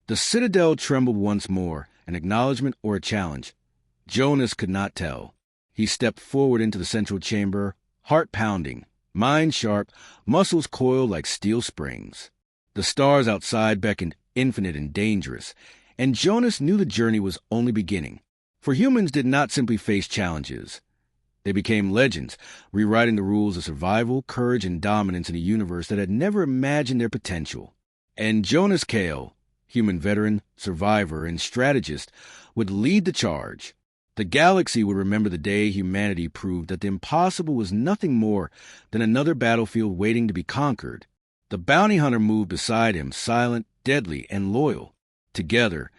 The citadel trembled once more, an acknowledgement or a challenge. Jonas could not tell. He stepped forward into the central chamber, heart pounding, mind sharp, muscles coiled like steel springs. The stars outside beckoned infinite and dangerous, and Jonas knew the journey was only beginning. For humans did not simply face challenges. They became legends, rewriting the rules of survival, courage, and dominance in a universe that had never imagined their potential. And Jonas Kale, human veteran, survivor, and strategist, would lead the charge. The galaxy would remember the day humanity proved that the impossible was nothing more than another battlefield waiting to be conquered. The bounty hunter moved beside him, silent, deadly, and loyal. Together,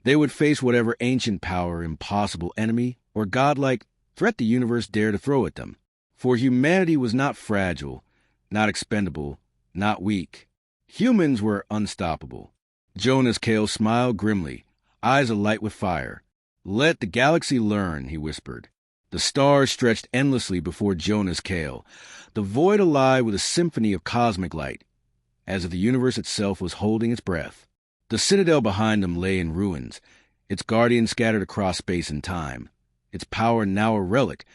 they would face whatever ancient power, impossible enemy, or godlike threat the universe dared to throw at them. For humanity was not fragile, not expendable, not weak. Humans were unstoppable. Jonas Kale smiled grimly, eyes alight with fire. "Let the galaxy learn," he whispered. The stars stretched endlessly before Jonas Kale, the void alive with a symphony of cosmic light, as if the universe itself was holding its breath. The citadel behind them lay in ruins, its guardians scattered across space and time, its power now a relic,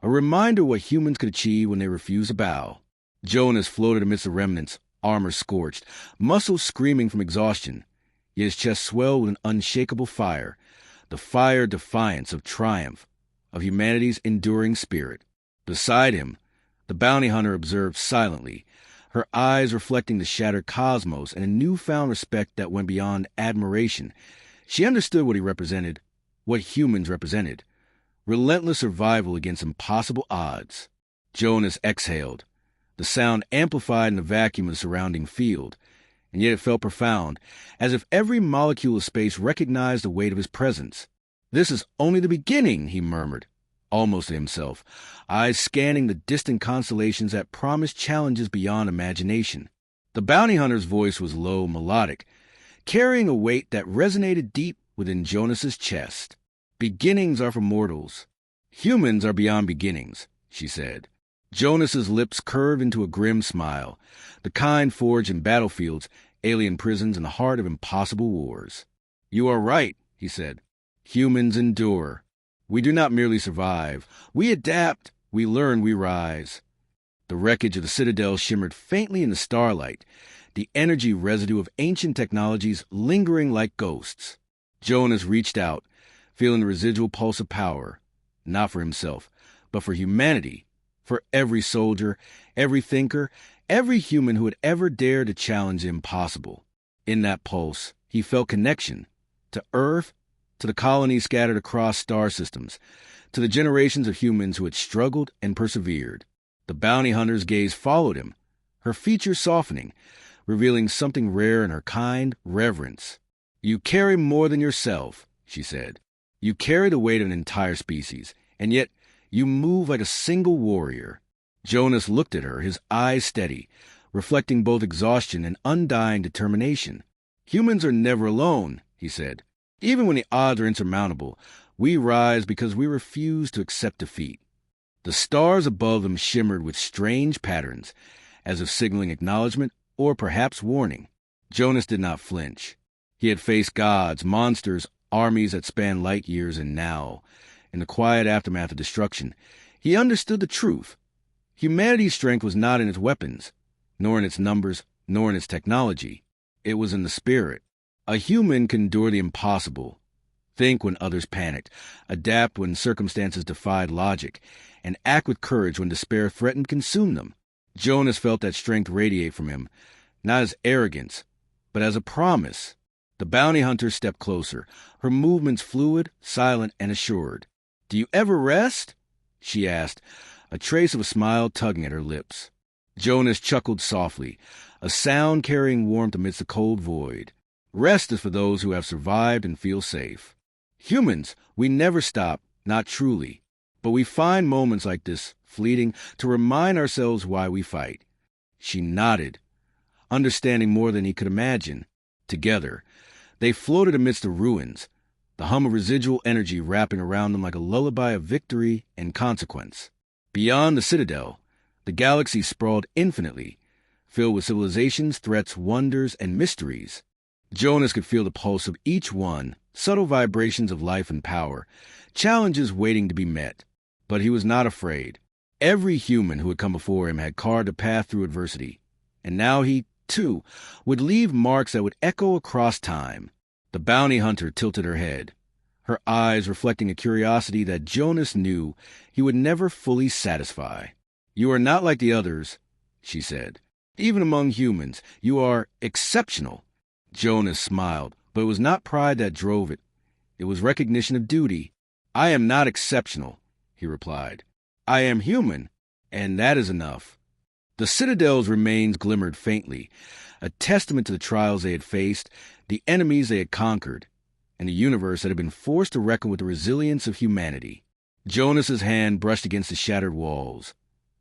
a reminder what humans could achieve when they refused to bow. Jonas floated amidst the remnants, armor scorched, muscles screaming from exhaustion, yet his chest swelled with an unshakable fire, the fire defiance of triumph, of humanity's enduring spirit. Beside him, the bounty hunter observed silently, her eyes reflecting the shattered cosmos and a newfound respect that went beyond admiration. She understood what he represented, what humans represented. Relentless survival against impossible odds. Jonas exhaled, the sound amplified in the vacuum of the surrounding field, and yet it felt profound, as if every molecule of space recognized the weight of his presence. "This is only the beginning," he murmured, almost to himself, eyes scanning the distant constellations that promised challenges beyond imagination. The bounty hunter's voice was low, melodic, carrying a weight that resonated deep within Jonas's chest. "Beginnings are for mortals. Humans are beyond beginnings," she said. Jonas's lips curved into a grim smile, the kind forged in battlefields, alien prisons, and the heart of impossible wars. "You are right," he said. "Humans endure. We do not merely survive. We adapt, we learn, we rise." The wreckage of the citadel shimmered faintly in the starlight, the energy residue of ancient technologies lingering like ghosts. Jonas reached out, feeling the residual pulse of power, not for himself, but for humanity, for every soldier, every thinker, every human who had ever dared to challenge the impossible. In that pulse, he felt connection to Earth, to the colonies scattered across star systems, to the generations of humans who had struggled and persevered. The bounty hunter's gaze followed him, her features softening, revealing something rare in her kind, reverence. "You carry more than yourself," she said. "You carry the weight of an entire species, and yet you move like a single warrior." Jonas looked at her, his eyes steady, reflecting both exhaustion and undying determination. "Humans are never alone," he said. "Even when the odds are insurmountable, we rise because we refuse to accept defeat." The stars above them shimmered with strange patterns, as if signaling acknowledgement or perhaps warning. Jonas did not flinch. He had faced gods, monsters, armies that spanned light years, and now, in the quiet aftermath of destruction, he understood the truth. Humanity's strength was not in its weapons, nor in its numbers, nor in its technology. It was in the spirit. A human can endure the impossible, think when others panicked, adapt when circumstances defied logic, and act with courage when despair threatened to consume them. Jonas felt that strength radiate from him, not as arrogance, but as a promise. The bounty hunter stepped closer, her movements fluid, silent, and assured. "Do you ever rest?" she asked, a trace of a smile tugging at her lips. Jonas chuckled softly, a sound carrying warmth amidst the cold void. "Rest is for those who have survived and feel safe. Humans, we never stop, not truly. But we find moments like this, fleeting, to remind ourselves why we fight." She nodded, understanding more than he could imagine. Together, they floated amidst the ruins, the hum of residual energy wrapping around them like a lullaby of victory and consequence. Beyond the citadel, the galaxy sprawled infinitely, filled with civilizations, threats, wonders, and mysteries. Jonas could feel the pulse of each one, subtle vibrations of life and power, challenges waiting to be met. But he was not afraid. Every human who had come before him had carved a path through adversity, and now he, too, would leave marks that would echo across time. The bounty hunter tilted her head, her eyes reflecting a curiosity that Jonas knew he would never fully satisfy. "You are not like the others," she said. "Even among humans, you are exceptional." Jonas smiled, but it was not pride that drove it. It was recognition of duty. "I am not exceptional," he replied. "I am human, and that is enough." The Citadel's remains glimmered faintly, a testament to the trials they had faced, the enemies they had conquered, and the universe that had been forced to reckon with the resilience of humanity. Jonas's hand brushed against the shattered walls,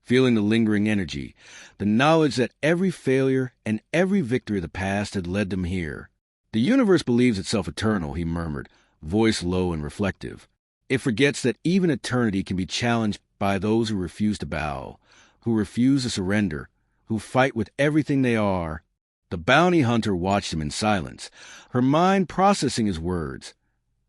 feeling the lingering energy, the knowledge that every failure and every victory of the past had led them here. "The universe believes itself eternal," he murmured, voice low and reflective. "It forgets that even eternity can be challenged by those who refuse to bow, who refuse to surrender, who fight with everything they are." The bounty hunter watched him in silence, her mind processing his words,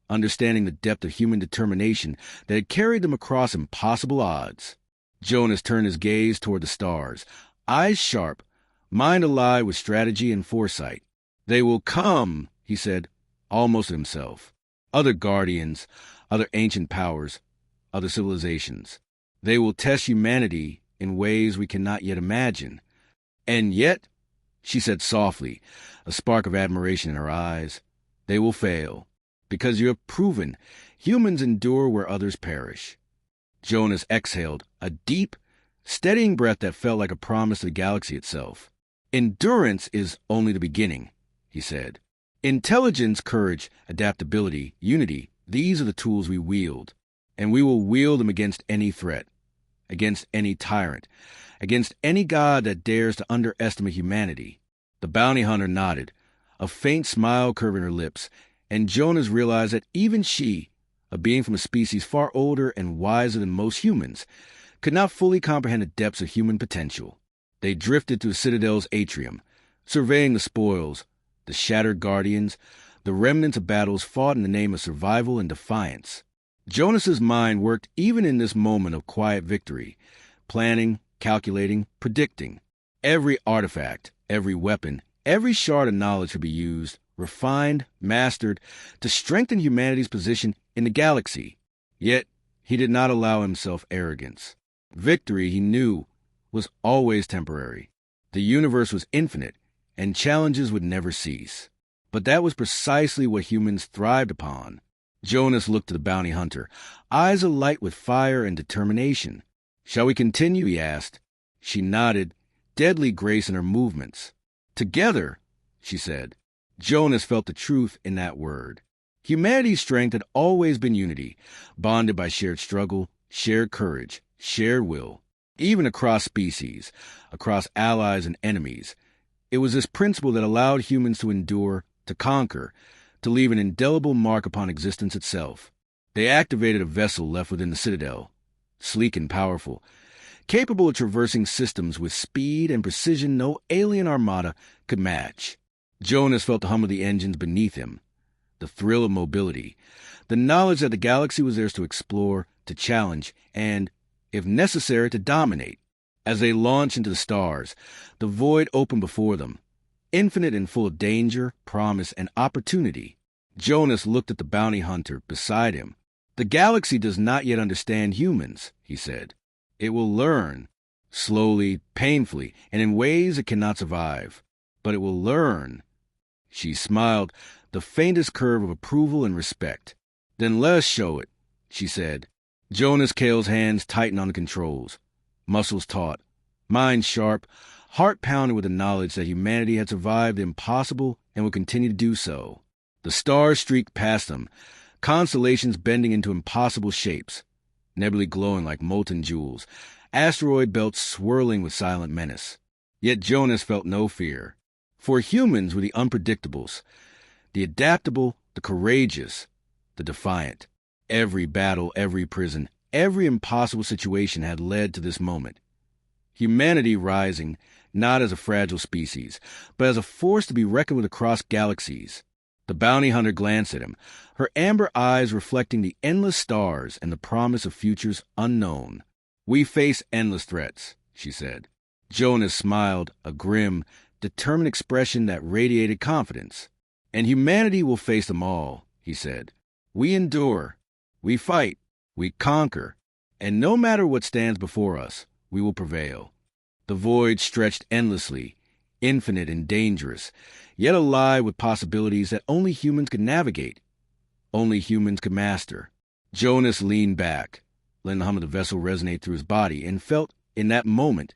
understanding the depth of human determination that had carried them across impossible odds. Jonas turned his gaze toward the stars, eyes sharp, mind alive with strategy and foresight. "They will come," he said, almost to himself. "Other guardians, other ancient powers, other civilizations. They will test humanity in ways we cannot yet imagine. And yet," she said softly, a spark of admiration in her eyes, "they will fail, because you have proven humans endure where others perish." Jonas exhaled, a deep, steadying breath that felt like a promise to the galaxy itself. "Endurance is only the beginning," he said. "Intelligence, courage, adaptability, unity, these are the tools we wield, and we will wield them against any threat, against any tyrant, against any god that dares to underestimate humanity." The bounty hunter nodded, a faint smile curving her lips, and Jonas realized that even she, a being from a species far older and wiser than most humans, could not fully comprehend the depths of human potential. They drifted through the Citadel's atrium, surveying the spoils, the shattered guardians, the remnants of battles fought in the name of survival and defiance. Jonas's mind worked even in this moment of quiet victory, planning, calculating, predicting. Every artifact, every weapon, every shard of knowledge could be used, refined, mastered, to strengthen humanity's position in the galaxy. Yet he did not allow himself arrogance. Victory, he knew, was always temporary. The universe was infinite, and challenges would never cease. But that was precisely what humans thrived upon. Jonas looked to the bounty hunter, eyes alight with fire and determination. "Shall we continue?" he asked. She nodded, deadly grace in her movements. "Together," she said. Jonas felt the truth in that word. Humanity's strength had always been unity, bonded by shared struggle, shared courage, shared will. Even across species, across allies and enemies, it was this principle that allowed humans to endure, to conquer, to leave an indelible mark upon existence itself. They activated a vessel left within the Citadel, sleek and powerful, capable of traversing systems with speed and precision no alien armada could match. Jonas felt the hum of the engines beneath him, the thrill of mobility, the knowledge that the galaxy was theirs to explore, to challenge, and, if necessary, to dominate. As they launched into the stars, the void opened before them, infinite and full of danger, promise, and opportunity. Jonas looked at the bounty hunter beside him. "The galaxy does not yet understand humans," he said. "It will learn, slowly, painfully, and in ways it cannot survive. But it will learn." She smiled, the faintest curve of approval and respect. "Then let us show it," she said. Jonas Kale's hands tightened on the controls, muscles taut, mind sharp, heart pounding with the knowledge that humanity had survived the impossible and would continue to do so. The stars streaked past them, constellations bending into impossible shapes, nebulae glowing like molten jewels, asteroid belts swirling with silent menace. Yet Jonas felt no fear. For humans were the unpredictables, the adaptable, the courageous, the defiant. Every battle, every prison, every impossible situation had led to this moment. Humanity rising, not as a fragile species, but as a force to be reckoned with across galaxies. The bounty hunter glanced at him, her amber eyes reflecting the endless stars and the promise of futures unknown. "We face endless threats," she said. Jonas smiled, a grim, determined expression that radiated confidence. "And humanity will face them all," he said. "We endure, we fight, we conquer, and no matter what stands before us, we will prevail." The void stretched endlessly, infinite and dangerous, yet alive with possibilities that only humans could navigate, only humans could master. Jonas leaned back, letting the hum of the vessel resonate through his body, and felt, in that moment,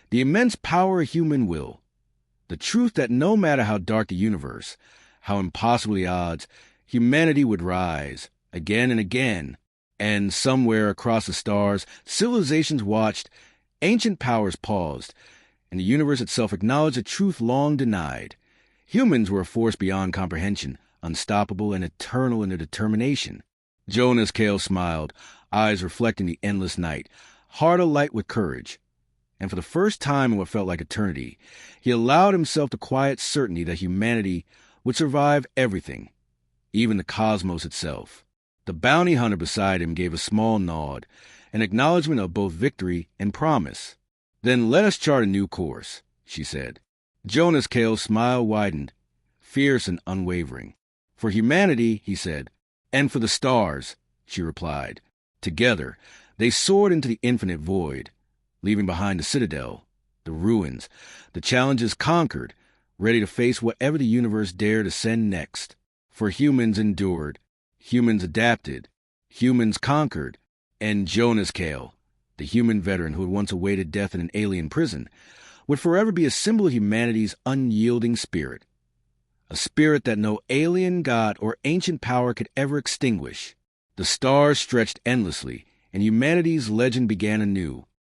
the immense power of human will. The truth that no matter how dark the universe, how impossible the odds, humanity would rise, again and again, and somewhere across the stars, civilizations watched, ancient powers paused, and the universe itself acknowledged a truth long denied. Humans were a force beyond comprehension, unstoppable and eternal in their determination. Jonas Cale smiled, eyes reflecting the endless night, heart alight with courage. And for the first time in what felt like eternity, he allowed himself the quiet certainty that humanity would survive everything, even the cosmos itself. The bounty hunter beside him gave a small nod, an acknowledgement of both victory and promise. "Then let us chart a new course," she said. Jonas Cale's smile widened, fierce and unwavering. "For humanity," he said. "And for the stars," she replied. Together, they soared into the infinite void, leaving behind the citadel, the ruins, the challenges conquered, ready to face whatever the universe dared to send next. For humans endured, humans adapted, humans conquered, and Jonas Cale, the human veteran who had once awaited death in an alien prison, would forever be a symbol of humanity's unyielding spirit. A spirit that no alien god or ancient power could ever extinguish. The stars stretched endlessly, and humanity's legend began anew,